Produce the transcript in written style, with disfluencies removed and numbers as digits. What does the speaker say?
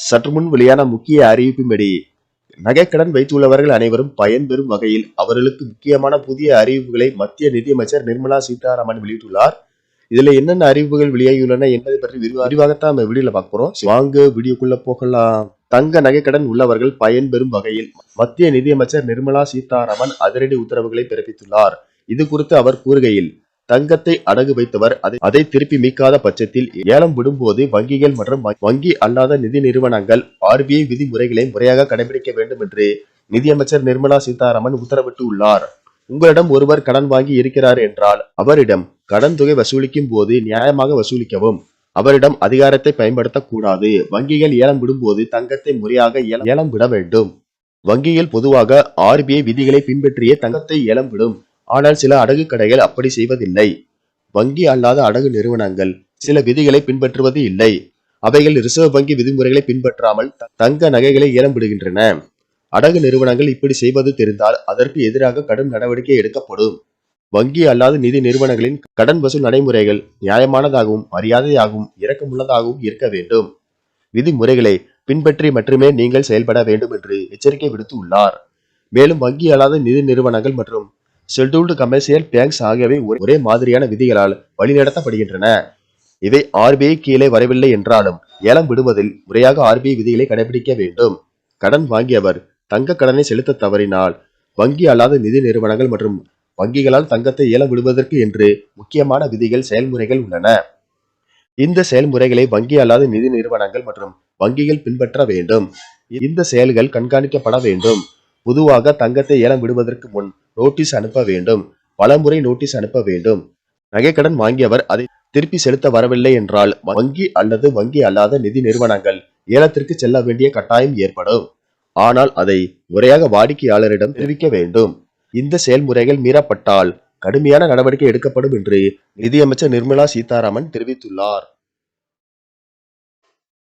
சற்று முன் வெளியான முக்கிய அறிவிப்பின்படி நகைக்கடன் வைத்துள்ளவர்கள் அனைவரும் பயன்பெறும் வகையில் அவர்களுக்கு முக்கியமான புதிய அறிவிப்புகளை மத்திய நிதியமைச்சர் நிர்மலா சீதாராமன் வெளியிட்டுள்ளார். இதுல என்னென்ன அறிவிப்புகள் வெளியாகியுள்ளன என்பதை பற்றி விரிவாகத்தான் நம்ம வீடியோல பார்க்க போறோம். வாங்க வீடியோக்குள்ள போகலாம். தங்க நகைக்கடன் உள்ளவர்கள் பயன்பெறும் வகையில் மத்திய நிதியமைச்சர் நிர்மலா சீதாராமன் அதிரடி உத்தரவுகளை பிறப்பித்துள்ளார். இது குறித்து அவர் கூறுகையில், தங்கத்தை அடகு வைத்தவர் அதை திருப்பி மீட்காத பட்சத்தில் ஏலம் விடும்போது வங்கிகள் மற்றும் வங்கி அல்லாத நிதி நிறுவனங்கள் RBI விதிமுறைகளை முறையாக கடைபிடிக்க வேண்டும் என்று நிதியமைச்சர் நிர்மலா சீதாராமன் உத்தரவிட்டு உள்ளார். உங்களிடம் ஒருவர் கடன் வாங்கி இருக்கிறார் என்றால் அவரிடம் கடன் தொகை வசூலிக்கும் போது நியாயமாக வசூலிக்கவும். அவரிடம் அதிகாரத்தை பயன்படுத்தக்கூடாது. வங்கிகள் ஏலம் விடும்போது தங்கத்தை முறையாக ஏலம் விட வேண்டும். வங்கிகள் பொதுவாக RBI விதிகளை பின்பற்றியே தங்கத்தை ஏலம் விடும். ஆனால் சில அடகு கடைகள் அப்படி செய்வதில்லை. வங்கி அல்லாத அடகு நிறுவனங்கள் சில விதிகளை பின்பற்றுவது இல்லை. அவைகள் ரிசர்வ் வங்கி விதிமுறைகளை பின்பற்றாமல் தங்க நகைகளை ஏலம் விடுகின்றன. அடகு நிறுவனங்கள் இப்படி செய்வது தெரிந்தால் அதற்கு எதிராக கடும் நடவடிக்கை எடுக்கப்படும். வங்கி அல்லாத நிதி நிறுவனங்களின் கடன் வசூல் நடைமுறைகள் நியாயமானதாகவும் மரியாதையாகவும் இரக்கமுள்ளதாகவும் இருக்க வேண்டும். விதிமுறைகளை பின்பற்றி மட்டுமே நீங்கள் செயல்பட வேண்டும் என்று எச்சரிக்கை விடுத்து உள்ளார். மேலும் வங்கி அல்லாத நிதி நிறுவனங்கள் மற்றும் ஷெட்யூல்டு கமர்ஷியல் பேங்க்ஸ் ஆகியவை ஒரே மாதிரியான விதிகளால் வழிநடத்தப்படுகின்றன. இவை RBI கீழே வரவில்லை என்றாலும் ஏலம் விடுவதில் முறையாக RBI விதிகளை கடைபிடிக்க வேண்டும். கடன் வாங்கியவர் தங்க கடனை செலுத்த தவறினால் வங்கி அல்லாத நிதி நிறுவனங்கள் மற்றும் வங்கிகளால் தங்கத்தை ஏலம் விடுவதற்கு என்று முக்கியமான விதிகள் செயல்முறைகள் உள்ளன. இந்த செயல்முறைகளை வங்கி அல்லாத நிதி நிறுவனங்கள் மற்றும் வங்கிகள் பின்பற்ற வேண்டும். இந்த செயல்கள் கண்காணிக்கப்பட வேண்டும். பொதுவாக தங்கத்தை ஏலம் விடுவதற்கு முன் நோட்டீஸ் அனுப்ப வேண்டும். பலமுறை நோட்டீஸ் அனுப்ப வேண்டும். நகைக்கடன் வாங்கியவர் அதை திருப்பி செலுத்த வரவில்லை என்றால் வங்கி அல்லது வங்கி அல்லாத நிதி நிறுவனங்கள் ஏலத்திற்கு செல்ல வேண்டிய கட்டாயம் ஏற்படும். ஆனால் அதை முறையாக வாடிக்கையாளரிடம் தெரிவிக்க வேண்டும். இந்த செயல்முறைகள் மீறப்பட்டால் கடுமையான நடவடிக்கை எடுக்கப்படும் என்று நிதியமைச்சர் நிர்மலா சீதாராமன் தெரிவித்துள்ளார்.